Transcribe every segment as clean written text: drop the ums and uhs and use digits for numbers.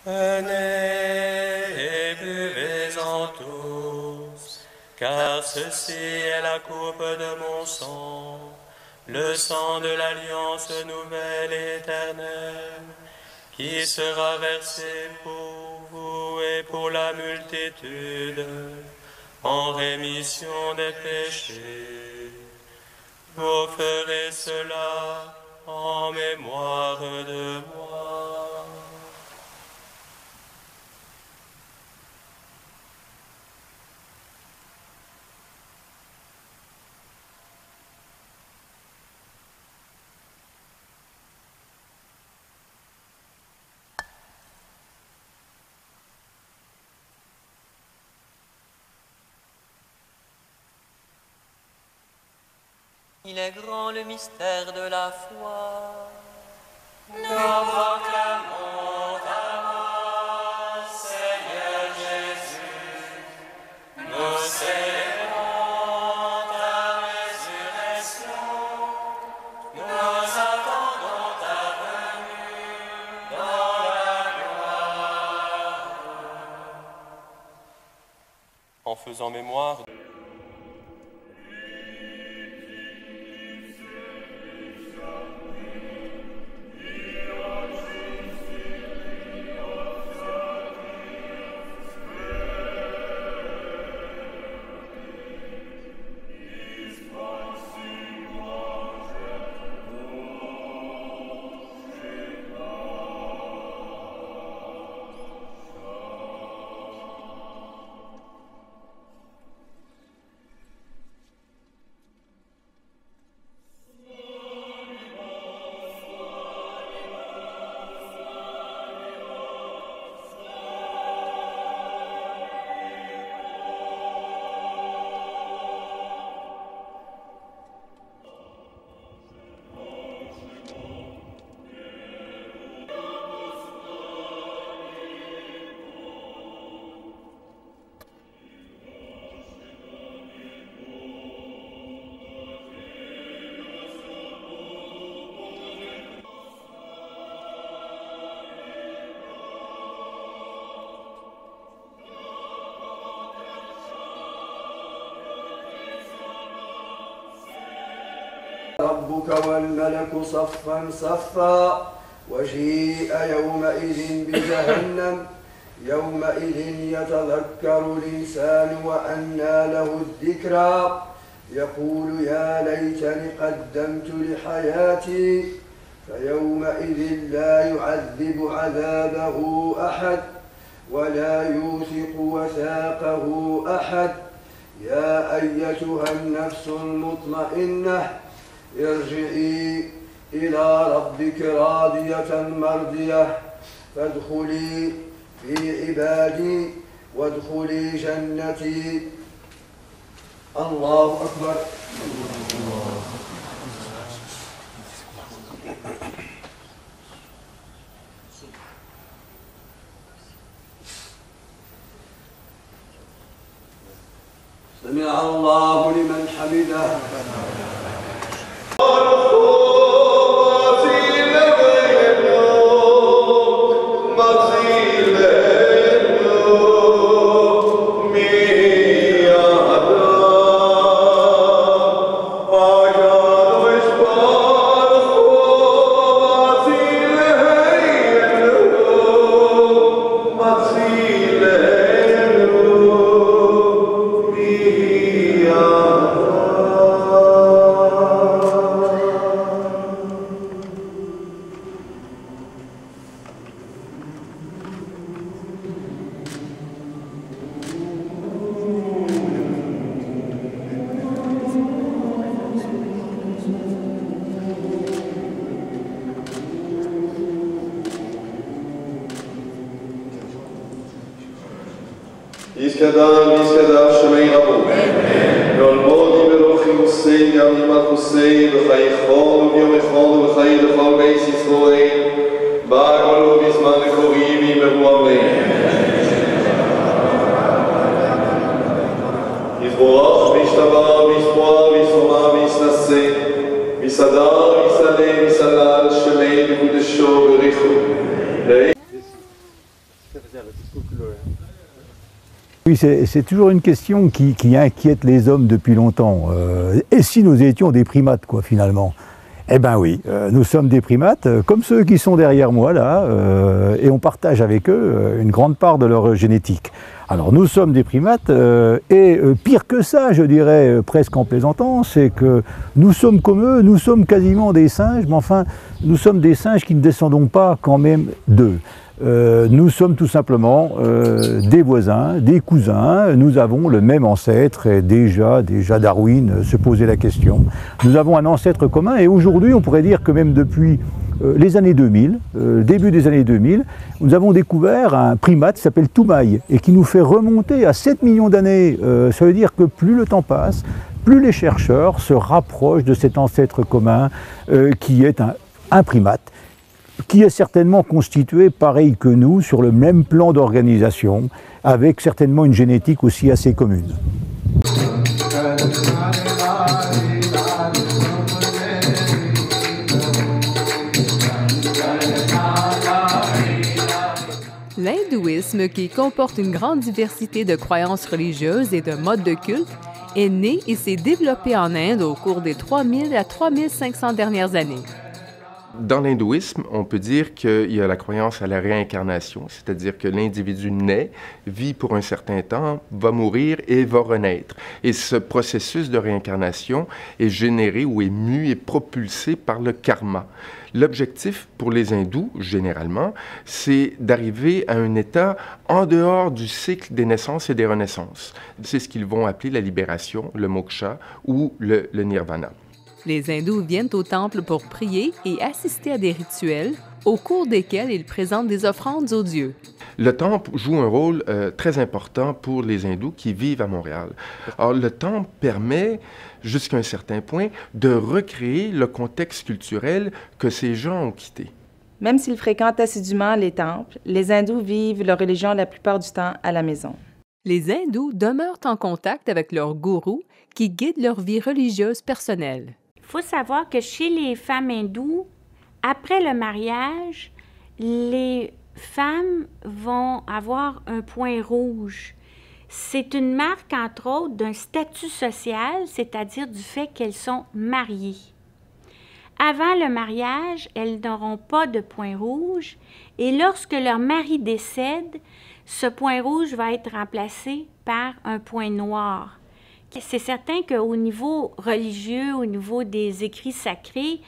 Venez et buvez-en tous, car ceci est la coupe de mon sang, le sang de l'alliance nouvelle et éternelle, qui sera versé pour vous et pour la multitude, en rémission des péchés. Vous ferez cela en mémoire de moi. Il est grand le mystère de la foi. Nous proclamons ta mort, Seigneur Jésus. Nous célébrons ta résurrection. Nous attendons ta venue dans la gloire. En faisant mémoire ربك والملك صفا صفا وجيء يومئذ بجهنم يومئذ يتذكر الإنسان وأنى له الذكرى يقول يا ليتني قدمت لحياتي فيومئذ لا يعذب عذابه أحد ولا يوثق وثاقه أحد يا أيتها النفس المطمئنة ارجعي إلى ربك راضية مرضية فادخلي في عبادي وادخلي جنتي. الله أكبر. سمع الله لمن حمده. Iskadar Shemei Rabu. Yolmodi Berochi Hussein, Yamimat Hussein, B'chai Chol, B'yom Echol, B'chai L'chol Beis Yisroel, Ba'akol B'zman Korim, Yimeru Amen. Yisborach, V'ishtabar, V'ispoar, V'isoma, V'isnaseh, V'sadar, V'saleh, V'salal, Shemei, B'kudesho, B'richu. Oui, c'est toujours une question qui inquiète les hommes depuis longtemps. Et si nous étions des primates, quoi, finalement? Eh bien oui, nous sommes des primates, comme ceux qui sont derrière moi, là, et on partage avec eux une grande part de leur génétique. Alors nous sommes des primates, et pire que ça, je dirais, presque en plaisantant, c'est que nous sommes comme eux, nous sommes quasiment des singes, mais enfin, nous sommes des singes qui ne descendons pas quand même d'eux. Nous sommes tout simplement des voisins, des cousins, nous avons le même ancêtre et déjà Darwin se posait la question. Nous avons un ancêtre commun et aujourd'hui on pourrait dire que même depuis les années 2000, début des années 2000, nous avons découvert un primate qui s'appelle Toumaï et qui nous fait remonter à 7 millions d'années. Ça veut dire que plus le temps passe, plus les chercheurs se rapprochent de cet ancêtre commun qui est un primate, qui est certainement constitué pareil que nous, sur le même plan d'organisation, avec certainement une génétique aussi assez commune. L'hindouisme, qui comporte une grande diversité de croyances religieuses et de modes de culte, est né et s'est développé en Inde au cours des 3000 à 3500 dernières années. Dans l'hindouisme, on peut dire qu'il y a la croyance à la réincarnation, c'est-à-dire que l'individu naît, vit pour un certain temps, va mourir et va renaître. Et ce processus de réincarnation est généré ou est mu et propulsé par le karma. L'objectif pour les hindous, généralement, c'est d'arriver à un état en dehors du cycle des naissances et des renaissances. C'est ce qu'ils vont appeler la libération, le moksha ou le nirvana. Les hindous viennent au temple pour prier et assister à des rituels, au cours desquels ils présentent des offrandes aux dieux. Le temple joue un rôle très important pour les hindous qui vivent à Montréal. Alors, le temple permet, jusqu'à un certain point, de recréer le contexte culturel que ces gens ont quitté. Même s'ils fréquentent assidûment les temples, les hindous vivent leur religion la plupart du temps à la maison. Les hindous demeurent en contact avec leurs gourous qui guident leur vie religieuse personnelle. Il faut savoir que chez les femmes hindoues, après le mariage, les femmes vont avoir un point rouge. C'est une marque, entre autres, d'un statut social, c'est-à-dire du fait qu'elles sont mariées. Avant le mariage, elles n'auront pas de point rouge et lorsque leur mari décède, ce point rouge va être remplacé par un point noir. C'est certain qu'au niveau religieux, au niveau des écrits sacrés,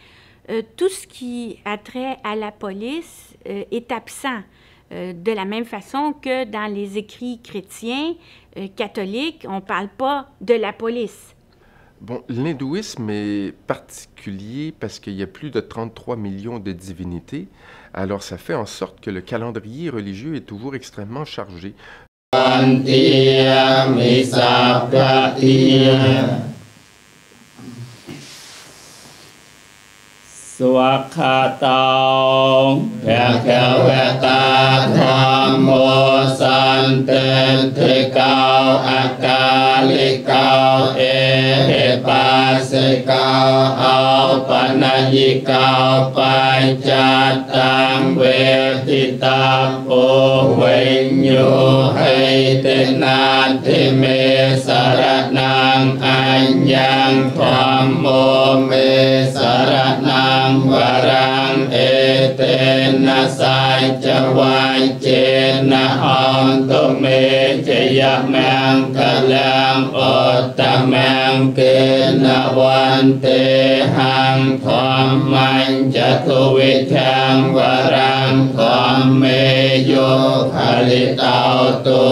tout ce qui a trait à la police est absent. De la même façon que dans les écrits chrétiens, catholiques, on ne parle pas de la police. Bon, l'hindouisme est particulier parce qu'il y a plus de 33 millions de divinités. Alors, ça fait en sorte que le calendrier religieux est toujours extrêmement chargé. Swakhatong Bhagavata Dhammo Santetikao Akalikao Ehipasikao Aupanayikao Panchatang Vetitapo Vinyu Heitinati Me Saranang Anyang Dhammo Me Saranang Varang etena saja wajena onto me jaya mang kalang otamang kena wante hang thom man jatu vichang varang thom me yo khalitao tu